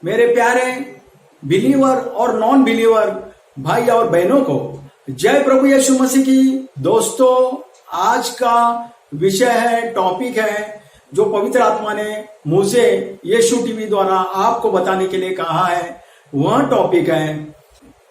मेरे प्यारे बिलीवर और नॉन बिलीवर भाई और बहनों को जय प्रभु यीशु मसीह की। दोस्तों, आज का विषय है, टॉपिक है जो पवित्र आत्मा ने मुझे यीशु टीवी द्वारा आपको बताने के लिए कहा है। वह टॉपिक है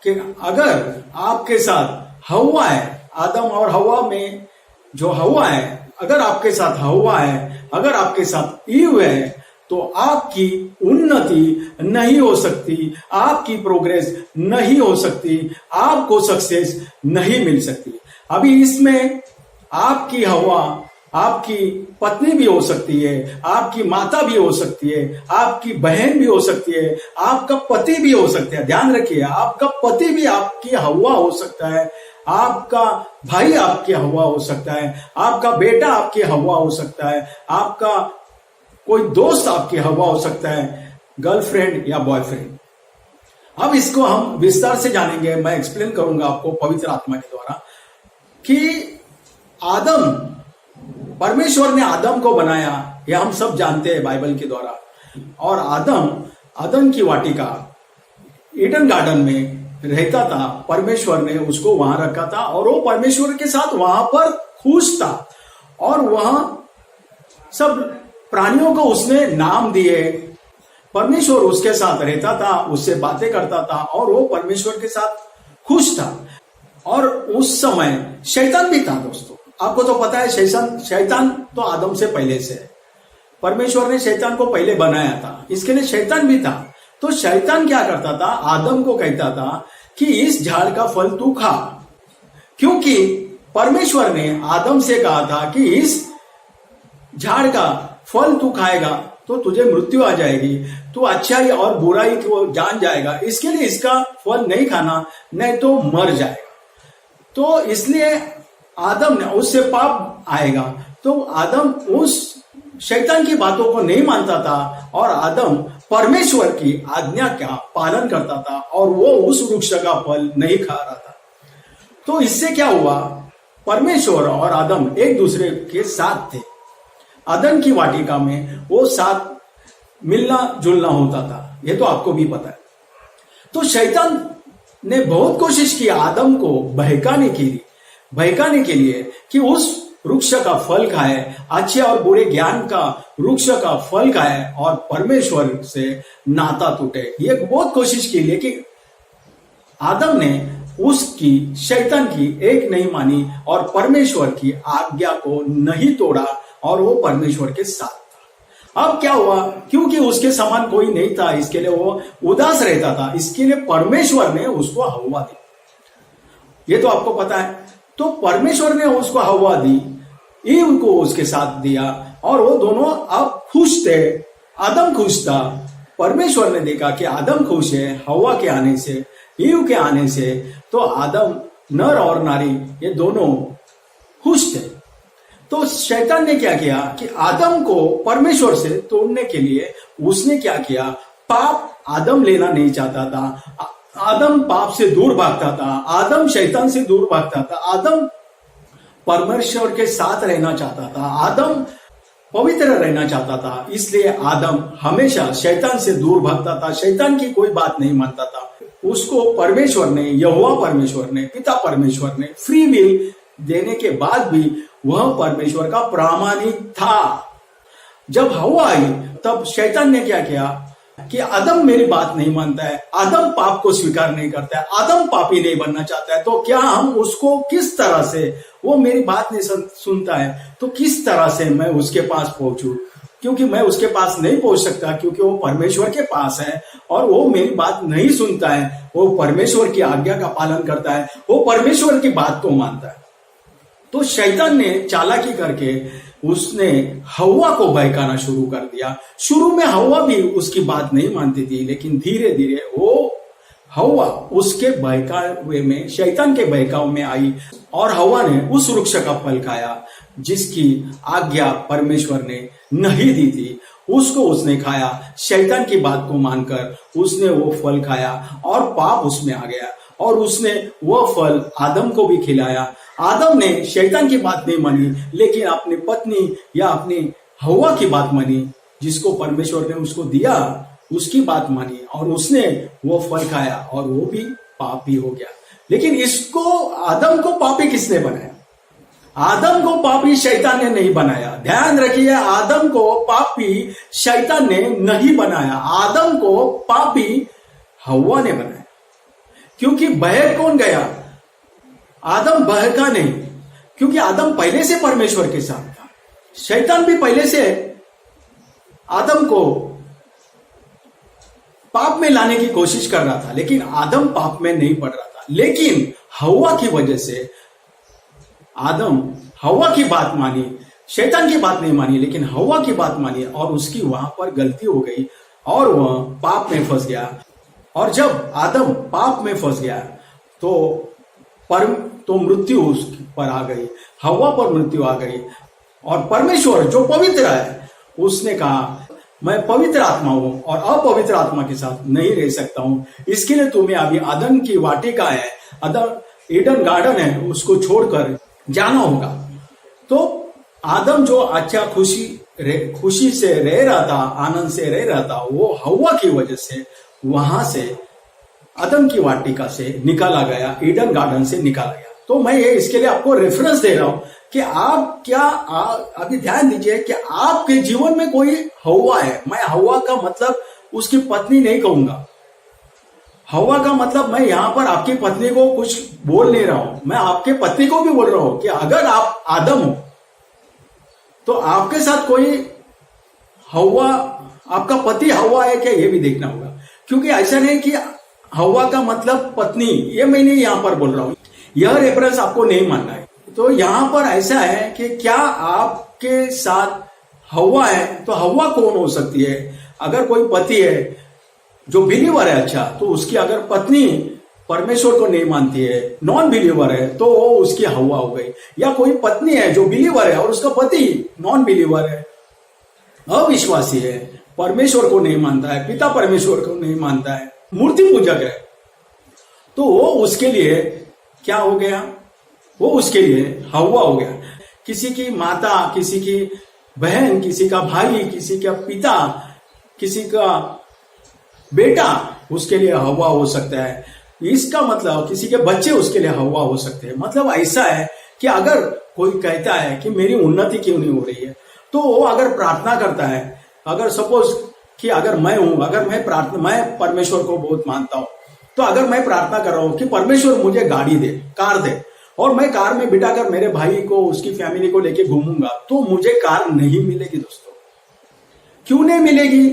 कि अगर आपके साथ हवा है, आदम और हवा में जो हवा है, अगर आपके साथ हवा है, अगर आपके साथ ईव है, तो आपकी उन्नति नहीं हो सकती, आपकी प्रोग्रेस नहीं हो सकती, आपको सक्सेस नहीं मिल सकती। अभी इसमें आपकी हवा आपकी पत्नी भी हो सकती है, आपकी माता भी हो सकती है, आपकी बहन भी हो सकती है, आपका पति भी हो सकता है। ध्यान रखिए, आपका पति भी आपकी हवा हो सकता है, आपका भाई आपकी हवा हो सकता है, आपका बेटा आपकी हवा हो सकता है, आपका कोई दोस्त आपकी हवा हो सकता है, गर्लफ्रेंड या बॉयफ्रेंड। अब इसको हम विस्तार से जानेंगे। मैं एक्सप्लेन करूंगा आपको पवित्र आत्मा के द्वारा कि आदम, परमेश्वर ने आदम को बनाया, यह हम सब जानते हैं बाइबल के द्वारा। और आदम की वाटिका ईडन गार्डन में रहता था। परमेश्वर ने उसको वहां रखा था और वो परमेश्वर के साथ वहां पर खुश था। और वहां सब प्राणियों को उसने नाम दिए। परमेश्वर उसके साथ रहता था, उससे बातें करता था और वो परमेश्वर के साथ खुश था। और उस समय शैतान भी था। दोस्तों, आपको तो पता है शैतान तो आदम से पहले से है। परमेश्वर ने शैतान को पहले बनाया था, इसके लिए शैतान भी था। तो शैतान क्या करता था, आदम को कहता था कि इस झाड़ का फल तू खा, क्योंकि परमेश्वर ने आदम से कहा था कि इस झाड़ का फल तू खाएगा तो तुझे मृत्यु आ जाएगी, तू अच्छाई और बुराई को जान जाएगा, इसके लिए इसका फल नहीं खाना, नहीं तो मर जाएगा। तो इसलिए आदम ने, उससे पाप आएगा। तो आदम उस शैतान की बातों को नहीं मानता था और आदम परमेश्वर की आज्ञा का पालन करता था और वो उस वृक्ष का फल नहीं खा रहा था। तो इससे क्या हुआ, परमेश्वर और आदम एक दूसरे के साथ थे। आदम की वाटिका में वो साथ मिलना जुलना होता था, ये तो आपको भी पता है। तो शैतान ने बहुत कोशिश की आदम को बहकाने के लिए कि उस वृक्ष का फल खाए, अच्छे और बुरे ज्ञान का वृक्ष का फल खाए और परमेश्वर से नाता टूटे। ये बहुत कोशिश की, लेकिन आदम ने उसकी, शैतान की एक नहीं मानी और परमेश्वर की आज्ञा को नहीं तोड़ा और वो परमेश्वर के साथ था। अब क्या हुआ, क्योंकि उसके समान कोई नहीं था, इसके लिए वो उदास रहता था, इसके लिए परमेश्वर ने उसको हवा दी। ये तो आपको पता है। तो परमेश्वर ने उसको हवा दी, ईव को उसके साथ दिया और वो दोनों अब खुश थे। आदम खुश था। परमेश्वर ने देखा कि आदम खुश है हवा के आने से, ईव के आने से, तो आदम, नर और नारी, ये दोनों खुश थे। तो शैतान ने क्या किया कि आदम को परमेश्वर से तोड़ने के लिए उसने क्या किया, पाप आदम लेना नहीं चाहता था। आदम पाप से दूर भागता था, आदम शैतान से दूर भागता था, आदम परमेश्वर के साथ रहना चाहता था, आदम पवित्र रहना चाहता था। इसलिए आदम हमेशा शैतान से दूर भागता था, शैतान की कोई बात नहीं मानता था। उसको परमेश्वर ने, यहोवा परमेश्वर ने, पिता परमेश्वर ने फ्री विल देने के बाद भी वह परमेश्वर का प्रामाणिक था। जब हवा आई तब शैतान ने क्या किया कि आदम मेरी बात नहीं मानता है, आदम पाप को स्वीकार नहीं करता है, आदम पापी नहीं बनना चाहता है, तो क्या हम उसको किस तरह से, वो मेरी बात नहीं सुनता है तो किस तरह से मैं उसके पास पहुंचूं, क्योंकि मैं उसके पास नहीं पहुंच सकता, क्योंकि वो परमेश्वर के पास है और वो मेरी बात नहीं सुनता है, वो परमेश्वर की आज्ञा का पालन करता है, वो परमेश्वर की बात को मानता है। तो शैतान ने चालाकी करके उसने हवा को बहकाना शुरू कर दिया। शुरू में हवा भी उसकी बात नहीं मानती थी, लेकिन धीरे धीरे वो हवा उसके बहकावे में, शैतान के बहकाव में आई और हवा ने उस वृक्ष का फल खाया जिसकी आज्ञा परमेश्वर ने नहीं दी थी। उसको उसने खाया, शैतान की बात को मानकर उसने वो फल खाया और पाप उसमें आ गया और उसने वह फल आदम को भी खिलाया। आदम ने शैतान की बात नहीं मानी, लेकिन अपनी पत्नी या अपनी हवा की बात मानी, जिसको परमेश्वर ने उसको दिया उसकी बात मानी और उसने वो फल खाया और वो भी पापी हो गया। लेकिन इसको, आदम को पापी किसने बनाया? आदम को पापी शैतान ने नहीं बनाया। ध्यान रखिए, आदम को पापी शैतान ने नहीं बनाया, आदम को पापी हव्वा ने बनाया। क्योंकि बहक कौन गया? आदम बहका नहीं, क्योंकि आदम पहले से परमेश्वर के साथ था। शैतान भी पहले से आदम को पाप में लाने की कोशिश कर रहा था, लेकिन आदम पाप में नहीं पड़ रहा था। लेकिन हव्वा की वजह से आदम हव्वा की बात मानी, शैतान की बात नहीं मानी, लेकिन हव्वा की बात मानी और उसकी वहां पर गलती हो गई और वह पाप में फंस गया। और जब आदम पाप में फंस गया तो मृत्यु उस पर आ गई, हव्वा पर मृत्यु आ गई। और परमेश्वर जो पवित्र है, उसने कहा मैं पवित्र आत्मा हूं और अपवित्र आत्मा के साथ नहीं रह सकता हूं। इसके लिए तुम्हें अभी अदन की वाटिका है, ईडन गार्डन है, उसको छोड़कर जाना होगा। तो आदम जो अच्छा खुशी से रह रहा था, आनंद से रह रहा था, वो हव्वा की वजह से वहां से अदन की वाटिका से निकाला गया, ईडन गार्डन से निकाला गया। तो मैं ये इसके लिए आपको रेफरेंस दे रहा हूं कि आप क्या अभी ध्यान दीजिए कि आपके जीवन में कोई हव्वा है। मैं हव्वा का मतलब उसकी पत्नी नहीं कहूंगा। हव्वा का मतलब मैं यहां पर आपकी पत्नी को कुछ बोल नहीं रहा हूं, मैं आपके पति को भी बोल रहा हूं कि अगर आप आदम हो तो आपके साथ कोई हव्वा, आपका पति हव्वा है क्या, ये भी देखना होगा। क्योंकि ऐसा नहीं कि हव्वा का मतलब पत्नी, ये मैं नहीं यहां पर बोल रहा हूं, यह रेफरेंस आपको नहीं मानना है। तो यहां पर ऐसा है कि क्या आपके साथ हव्वा है, तो हव्वा कौन हो सकती है? अगर कोई पति है जो बिलीवर है, अच्छा, तो उसकी अगर पत्नी परमेश्वर को नहीं मानती है, नॉन बिलीवर है, तो वो उसकी हव्वा हो गई। या कोई पत्नी है जो बिलीवर है और उसका पति नॉन बिलीवर है, अविश्वासी है, परमेश्वर को नहीं मानता है, पिता परमेश्वर को नहीं मानता है, मूर्ति पूजक है, तो वो उसके लिए क्या हो गया? वो उसके लिए हव्वा हो गया। किसी की माता, किसी की बहन, किसी का भाई, किसी का पिता, किसी का बेटा उसके लिए हव्वा हो सकता है। इसका मतलब किसी के बच्चे उसके लिए हव्वा हो सकते हैं। मतलब ऐसा है कि अगर कोई कहता है कि मेरी उन्नति क्यों नहीं हो रही है, तो वो अगर प्रार्थना करता है, अगर सपोज कि अगर मैं हूं, अगर मैं परमेश्वर को बहुत मानता हूं, तो अगर मैं प्रार्थना कर रहा हूं कि परमेश्वर मुझे गाड़ी दे, कार दे, और मैं कार में बिठाकर मेरे भाई को, उसकी फैमिली को लेके घूमूंगा, तो मुझे कार नहीं मिलेगी दोस्तों। क्यों नहीं मिलेगी?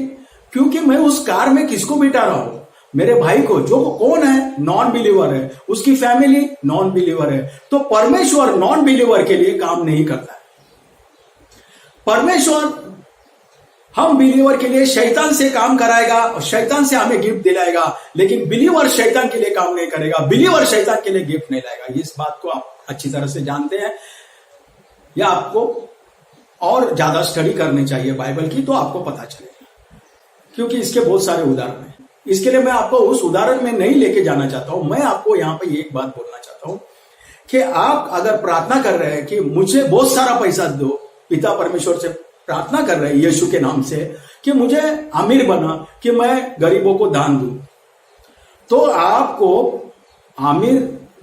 क्योंकि मैं उस कार में किसको बिठा रहा हूं? मेरे भाई को, जो कौन है? नॉन बिलीवर है, उसकी फैमिली नॉन बिलीवर है। तो परमेश्वर नॉन बिलीवर के लिए काम नहीं करता है। परमेश्वर हम बिलीवर के लिए शैतान से काम कराएगा और शैतान से हमें गिफ्ट दिलाएगा, लेकिन बिलीवर शैतान के लिए काम नहीं करेगा, बिलीवर शैतान के लिए गिफ्ट नहीं लाएगा। इस बात को आप अच्छी तरह से जानते हैं, या आपको और ज्यादा स्टडी करनी चाहिए बाइबल की, तो आपको पता चलेगा। क्योंकि इसके बहुत सारे उदाहरण हैं। इसके लिए मैं आपको उस उदाहरण में नहीं लेके जाना चाहता हूं। मैं आपको यहां पे एक बात बोलना चाहता हूं कि आप अगर प्रार्थना कर रहे हैं कि मुझे बहुत सारा पैसा दो, पिता परमेश्वर से प्रार्थना कर रहे हैं यीशु के नाम से कि मुझे अमीर बना, कि मैं गरीबों को दान दूं, तो आपको अमीर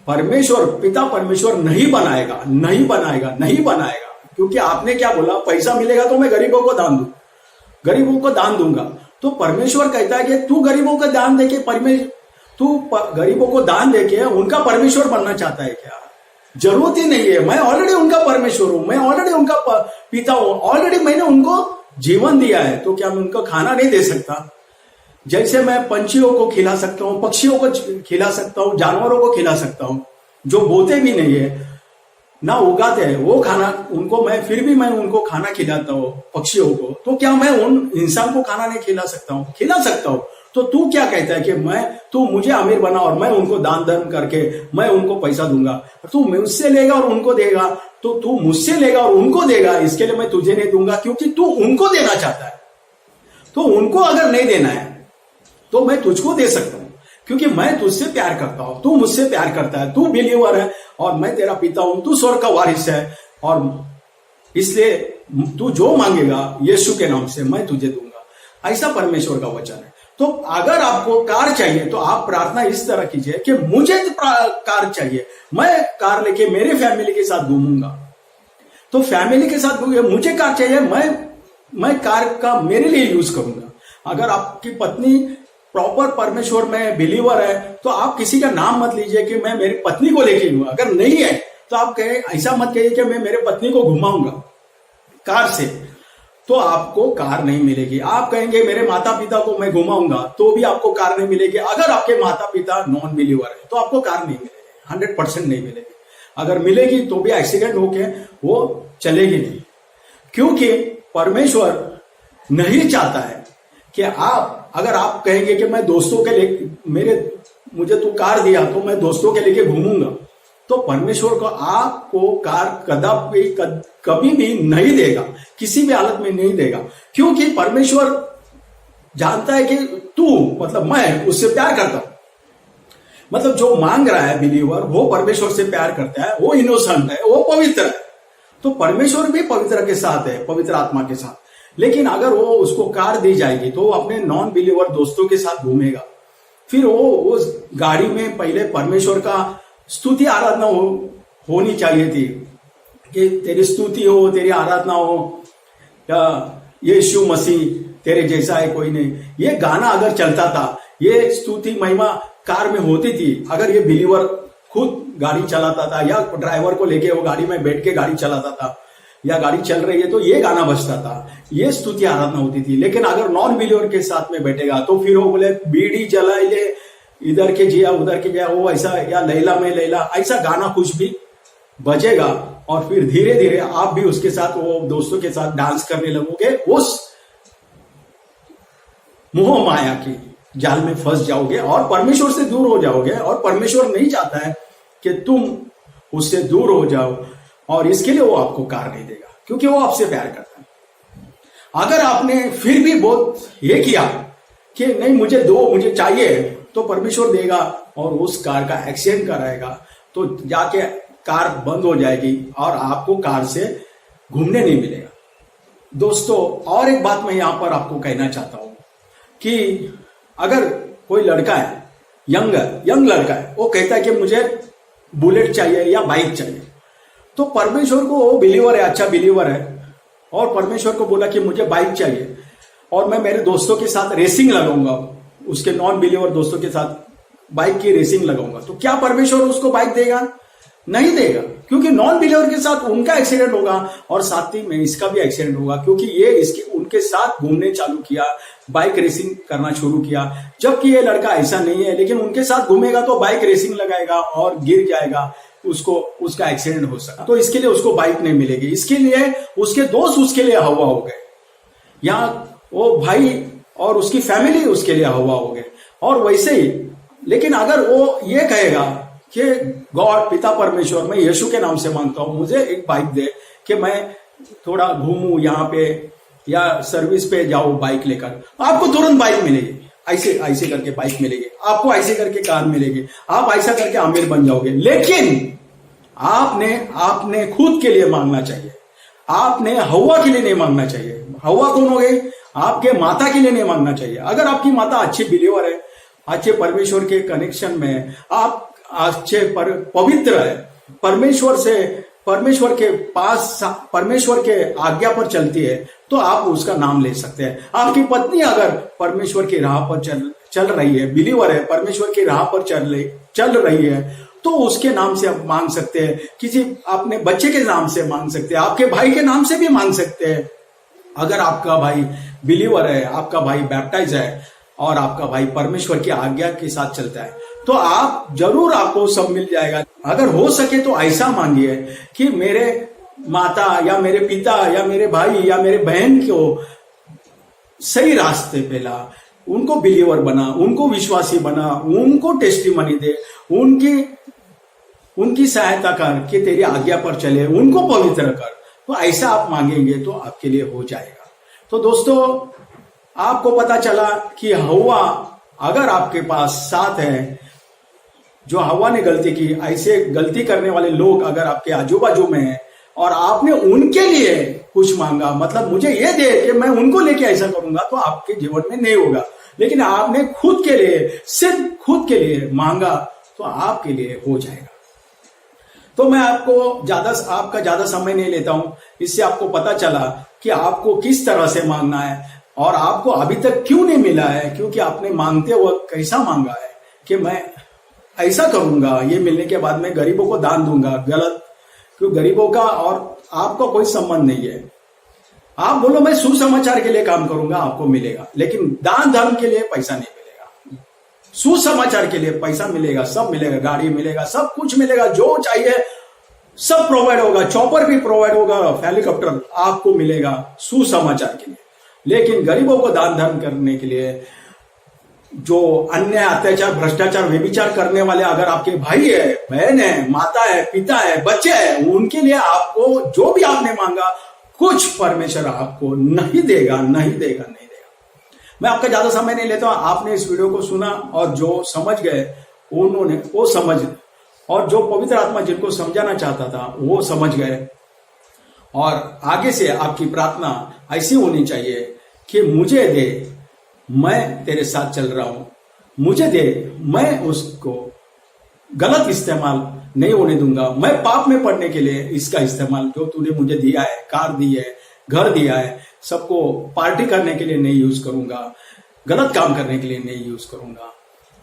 परमेश्वर, पिता परमेश्वर नहीं बनाएगा, नहीं बनाएगा, नहीं बनाएगा। क्योंकि आपने क्या बोला? पैसा मिलेगा तो मैं गरीबों को दान दूं, गरीबों को दान दूंगा। तो परमेश्वर कहता है कि तू गरीबों को दान देके गरीबों को दान देके उनका परमेश्वर बनना चाहता है क्या? जरूरत ही नहीं है। मैं ऑलरेडी उनका परमेश्वर हूं, मैं ऑलरेडी उनका पिता हूं, ऑलरेडी मैंने उनको जीवन दिया है। तो क्या मैं उनको खाना नहीं दे सकता? जैसे मैं पंछियों को खिला सकता हूं, पक्षियों को खिला सकता हूं, जानवरों को खिला सकता हूं, जो बोते भी नहीं है, ना उगाते हैं, वो खाना उनको फिर भी मैं उनको खाना खिलाता हूं पक्षियों को। तो क्या मैं उन इंसान को खाना नहीं खिला सकता हूं? खिला सकता हूं। तो तू क्या कहता है कि तू मुझे अमीर बना और मैं उनको दान करके मैं उनको पैसा दूंगा, तू मुझसे लेगा और उनको देगा, तो तू मुझसे लेगा और उनको देगा, इसके लिए मैं तुझे नहीं दूंगा, क्योंकि तू उनको देना चाहता है। तो उनको अगर नहीं देना है तो मैं तुझको दे सकता हूं, क्योंकि मैं तुझसे प्यार करता हूं, तू मुझसे प्यार करता है, तू बिलीवर है और मैं तेरा पिता हूं, तू स्वर्ग का वारिस है, और इसलिए तू जो मांगेगा यीशु के नाम से मैं तुझे दूंगा। ऐसा परमेश्वर का वचन है। तो अगर आपको कार चाहिए तो आप प्रार्थना इस तरह कीजिए कि मुझे कार चाहिए, मैं कार लेके मेरे फैमिली के साथ घूमूंगा। तो फैमिली के साथ मुझे कार चाहिए, मैं कार का मेरे लिए यूज करूंगा। अगर आपकी पत्नी प्रॉपर परमेश्वर में बिलीवर है तो आप किसी का नाम मत लीजिए कि मैं मेरी पत्नी को लेके हूं। अगर नहीं है तो आप कहे, ऐसा मत कहिए कि मैं मेरे पत्नी को घुमाऊंगा कार से, तो आपको कार नहीं मिलेगी। आप कहेंगे मेरे माता पिता को मैं घुमाऊंगा, तो भी आपको कार नहीं मिलेगी। अगर आपके माता पिता नॉन बिलीवर है तो आपको कार नहीं मिलेगी, 100% नहीं मिलेगी। अगर मिलेगी तो भी एक्सीडेंट होके वो चलेगी नहीं, क्योंकि परमेश्वर नहीं चाहता है कि अगर आप कहेंगे कि मैं दोस्तों के लिए मुझे तू कार दिया तो मैं दोस्तों के लेके घूमूंगा, तो परमेश्वर को आपको कार कभी भी नहीं देगा, किसी भी हालत में नहीं देगा। क्योंकि परमेश्वर जानता है कि तू मतलब मैं उससे प्यार करता हूं। मतलब जो मांग रहा है बिलीवर वो परमेश्वर से प्यार करता है, वो इनोसेंट है, वो पवित्र है। तो परमेश्वर भी पवित्र के साथ है, पवित्र आत्मा के साथ। लेकिन अगर वो उसको कार दी जाएगी तो वो अपने नॉन बिलीवर दोस्तों के साथ घूमेगा। फिर वो उस गाड़ी में पहले परमेश्वर का स्तुति आराधना होनी चाहिए थी कि तेरी स्तुति हो, तेरी आराधना हो, यीशु मसीह तेरे जैसा है कोई नहीं। ये गाना अगर चलता था, ये स्तुति महिमा कार में होती थी, अगर ये बिलीवर खुद गाड़ी चलाता था या ड्राइवर को लेके वो गाड़ी में बैठ के गाड़ी चलाता था या गाड़ी चल रही है तो ये गाना बजता था, ये स्तुति आराधना होती थी। लेकिन अगर नॉन बिलीवर के साथ में बैठेगा तो फिर वो बोले बीड़ी जला ले, इधर के जिया उधर के जिया, वो ऐसा, या लैला में लैला, ऐसा गाना कुछ भी बजेगा और फिर धीरे धीरे आप भी उसके साथ, वो दोस्तों के साथ डांस करने लगोगे, उस मोह माया की जाल में फंस जाओगे और परमेश्वर से दूर हो जाओगे। और परमेश्वर नहीं चाहता है कि तुम उससे दूर हो जाओ, और इसके लिए वो आपको कार नहीं देगा, क्योंकि वो आपसे प्यार करता है। अगर आपने फिर भी बहुत ये किया कि नहीं मुझे दो, मुझे चाहिए, तो परमेश्वर देगा और उस कार का एक्सीडेंट कराएगा, तो जाके कार बंद हो जाएगी और आपको कार से घूमने नहीं मिलेगा। दोस्तों, और एक बात मैं यहां पर आपको कहना चाहता हूं कि अगर कोई लड़का है, यंग लड़का है, वो कहता है कि मुझे बुलेट चाहिए या बाइक चाहिए, तो परमेश्वर को, वो बिलीवर है, अच्छा बिलीवर है, और परमेश्वर को बोला कि मुझे बाइक चाहिए और मैं मेरे दोस्तों के साथ रेसिंग लगाऊंगा, उसके नॉन बिलीवर दोस्तों के साथ बाइक की रेसिंग लगाऊंगा, तो क्या परमेश्वर उसको बाइक देगा? नहीं देगा, क्योंकि नॉन बिलीवर के साथ उनका एक्सीडेंट होगा और साथ ही में इसका भी एक्सीडेंट होगा, क्योंकि ये उनके साथ घूमने चालू किया, बाइक रेसिंग करना शुरू किया। जबकि ये लड़का ऐसा नहीं है, लेकिन उनके साथ घूमेगा तो बाइक रेसिंग लगाएगा और गिर जाएगा, उसका एक्सीडेंट हो सकता, तो इसके लिए उसको बाइक नहीं मिलेगी। इसके लिए उसके दोस्त उसके लिए हवा हो गए, या वो भाई और उसकी फैमिली उसके लिए हवा हो गए, और वैसे ही। लेकिन अगर वो ये कहेगा कि गॉड, पिता परमेश्वर, मैं यीशु के नाम से मांगता हूं, मुझे एक बाइक दे कि मैं थोड़ा घूमूं यहाँ पे या सर्विस पे जाऊं बाइक लेकर, आपको तुरंत बाइक मिलेगी। ऐसे करके बाइक मिलेगी आपको, ऐसे करके कार मिलेगी, आप ऐसा करके आमिर बन जाओगे। लेकिन आपने खुद के लिए मांगना चाहिए, आपने हवा के लिए नहीं मांगना चाहिए। हवा कौन हो गई? आपके माता के लिए नहीं मांगना चाहिए। अगर आपकी माता अच्छी बिलीवर है, अच्छे परमेश्वर के कनेक्शन में, आप अच्छे पवित्र है, परमेश्वर के पास, परमेश्वर के आज्ञा पर चलती है, तो आप उसका नाम ले सकते हैं। आपकी पत्नी अगर परमेश्वर की राह पर चल रही है, बिलीवर है, परमेश्वर की राह पर चल रही है, तो उसके नाम से आप मांग सकते हैं, किसी अपने बच्चे के नाम से मांग सकते हैं, आपके भाई के नाम से भी मांग सकते हैं। अगर आपका भाई बिलीवर है, आपका भाई बैप्टाइज है और आपका भाई परमेश्वर की आज्ञा के साथ चलता है, तो आप जरूर, आपको सब मिल जाएगा। अगर हो सके तो ऐसा मांगिए कि मेरे माता या मेरे पिता या मेरे भाई या मेरे बहन को सही रास्ते पे ला, उनको बिलीवर बना, उनको विश्वासी बना, उनको टेस्टिमनी दे, उनकी सहायता कर कि तेरी आज्ञा पर चले, उनको पवित्र कर। तो ऐसा आप मांगेंगे तो आपके लिए हो जाएगा। तो दोस्तों, आपको पता चला कि हवा अगर आपके पास साथ है, जो हवा ने गलती की, ऐसे गलती करने वाले लोग अगर आपके आजू बाजू में हैं और आपने उनके लिए कुछ मांगा, मतलब मुझे ये दे कि मैं उनको लेके ऐसा करूंगा, तो आपके जीवन में नहीं होगा। लेकिन आपने खुद के लिए, सिर्फ खुद के लिए मांगा तो आपके लिए हो जाएगा। तो मैं आपका ज्यादा समय नहीं लेता हूं, इससे आपको पता चला कि आपको किस तरह से मांगना है और आपको अभी तक क्यों नहीं मिला है, क्योंकि आपने मांगते वक्त कैसा मांगा है कि मैं ऐसा करूंगा, ये मिलने के बाद मैं गरीबों को दान दूंगा। गलत, क्योंकि गरीबों का और आपका कोई संबंध नहीं है। आप बोलो मैं सुसमाचार के लिए काम करूंगा, आपको मिलेगा, लेकिन दान धर्म के लिए पैसा नहीं मिलेगा। सुसमाचार के लिए पैसा मिलेगा, सब मिलेगा, गाड़ी मिलेगा, सब कुछ मिलेगा, जो चाहिए सब प्रोवाइड होगा, चॉपर भी प्रोवाइड होगा, हेलीकॉप्टर आपको मिलेगा सुसमाचार के लिए। लेकिन गरीबों को दान धर्म करने के लिए, जो अन्य अत्याचार, भ्रष्टाचार, व्यभिचार करने वाले अगर आपके भाई है, बहन है, माता है, पिता है, बच्चे है, उनके लिए आपको जो भी आपने मांगा कुछ परमेश्वर आपको नहीं देगा, नहीं देगा, नहीं देगा। मैं आपका ज्यादा समय नहीं लेता हूं। आपने इस वीडियो को सुना और जो समझ गए उन्होंने वो समझ, और जो पवित्र आत्मा जिनको समझाना चाहता था वो समझ गए। और आगे से आपकी प्रार्थना ऐसी होनी चाहिए कि मुझे दे, मैं तेरे साथ चल रहा हूं, मुझे दे, मैं उसको गलत इस्तेमाल नहीं होने दूंगा, मैं पाप में पड़ने के लिए इसका इस्तेमाल जो तूने मुझे दिया है, कार दी है, घर दिया है, सबको पार्टी करने के लिए नहीं यूज करूंगा, गलत काम करने के लिए नहीं यूज करूंगा।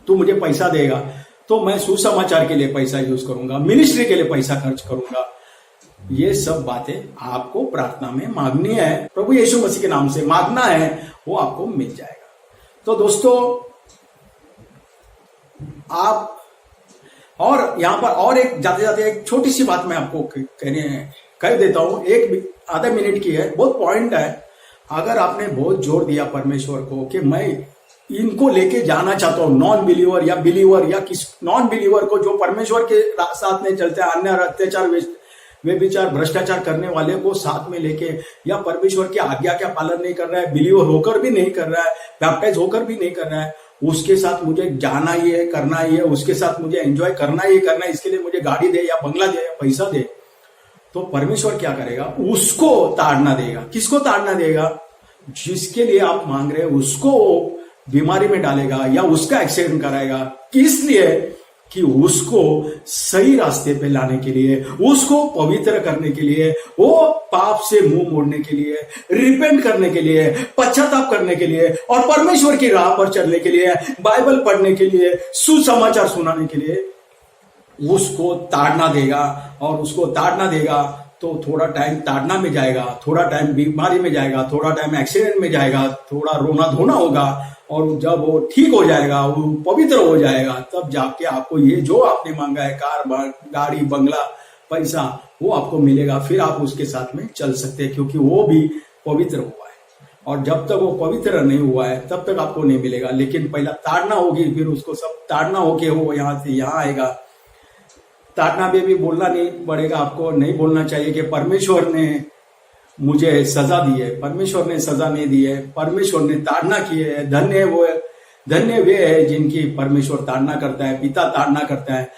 तू मुझे पैसा देगा तो मैं सुसमाचार के लिए पैसा यूज करूंगा, मिनिस्ट्री के लिए पैसा खर्च करूंगा। ये सब बातें आपको प्रार्थना में मांगनी है, प्रभु यीशु मसीह के नाम से मांगना है, वो आपको मिल जाएगा। तो दोस्तों, आप और यहां पर और एक जाते जाते एक छोटी सी बात मैं आपको कह देता हूं, एक आधा मिनट की है, बहुत पॉइंट है। अगर आपने बहुत जोर दिया परमेश्वर को कि मैं इनको लेके जाना चाहता हूं, नॉन बिलीवर या बिलीवर या किस नॉन बिलीवर को जो परमेश्वर के साथ नहीं चलते, अन्य अत्याचार, व्यभिचार, भ्रष्टाचार करने वाले को साथ में लेके, या परमेश्वर की आज्ञा का पालन नहीं कर रहा है, बिलीवर होकर भी नहीं कर रहा है, बैप्टाइज होकर भी नहीं कर रहा है, उसके साथ मुझे जाना ही है, करना ही है, उसके साथ मुझे एंजॉय करना ही करना है, इसके लिए मुझे गाड़ी दे या बंगला दे या पैसा दे, तो परमेश्वर क्या करेगा? उसको ताड़ना देगा। किसको ताड़ना देगा? जिसके लिए आप मांग रहे हैं उसको बीमारी में डालेगा या उसका एक्सीडेंट कराएगा। किस लिए? कि उसको सही रास्ते पे लाने के लिए, उसको पवित्र करने के लिए, वो पाप से मुंह मोड़ने के लिए, रिपेंट करने के लिए, पश्चाताप करने के लिए और परमेश्वर की राह पर चलने के लिए, बाइबल पढ़ने के लिए, सुसमाचार सुनाने के लिए उसको ताड़ना देगा। और उसको ताड़ना देगा तो थोड़ा टाइम ताड़ना में जाएगा, थोड़ा टाइम बीमारी में जाएगा, थोड़ा टाइम एक्सीडेंट में जाएगा, थोड़ा रोना धोना होगा, और जब वो ठीक हो जाएगा, वो पवित्र हो जाएगा, तब जाके आपको ये जो आपने मांगा है, कार, गाड़ी, बंगला, पैसा, वो आपको मिलेगा। फिर आप उसके साथ में चल सकते हैं, क्योंकि वो भी पवित्र हुआ है। और जब तक वो पवित्र नहीं हुआ है तब तक आपको नहीं मिलेगा। लेकिन पहला ताड़ना होगी, फिर उसको सब ताड़ना होके वो यहां से यहां आएगा। ताड़ना में भी बोलना नहीं पड़ेगा, आपको नहीं बोलना चाहिए कि परमेश्वर ने मुझे सजा दी है, परमेश्वर ने सजा नहीं दी है, परमेश्वर ने ताड़ना की है। धन्य वे है जिनकी परमेश्वर ताड़ना करता है, पिता ताड़ना करता है।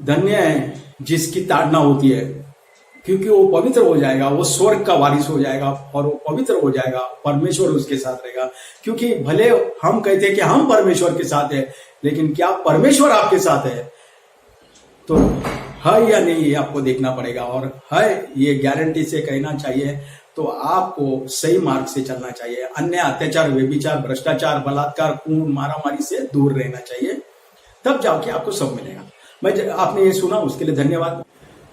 धन्य है जिसकी ताड़ना होती है, क्योंकि वो पवित्र हो जाएगा, वो स्वर्ग का वारिस हो जाएगा और वो पवित्र हो जाएगा, परमेश्वर उसके साथ रहेगा। क्योंकि भले हम कहते हैं कि हम परमेश्वर के साथ है, लेकिन क्या परमेश्वर आपके साथ है? तो है या नहीं, ये आपको देखना पड़ेगा। और है ये गारंटी से कहना चाहिए तो आपको सही मार्ग से चलना चाहिए। अन्य अत्याचार, व्यभिचार, भ्रष्टाचार, बलात्कार, खून, मारामारी से दूर रहना चाहिए, तब जाके आपको सब मिलेगा। आपने ये सुना उसके लिए धन्यवाद।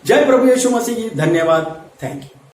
जय प्रभु यीशु मसीह की। धन्यवाद। Thank you.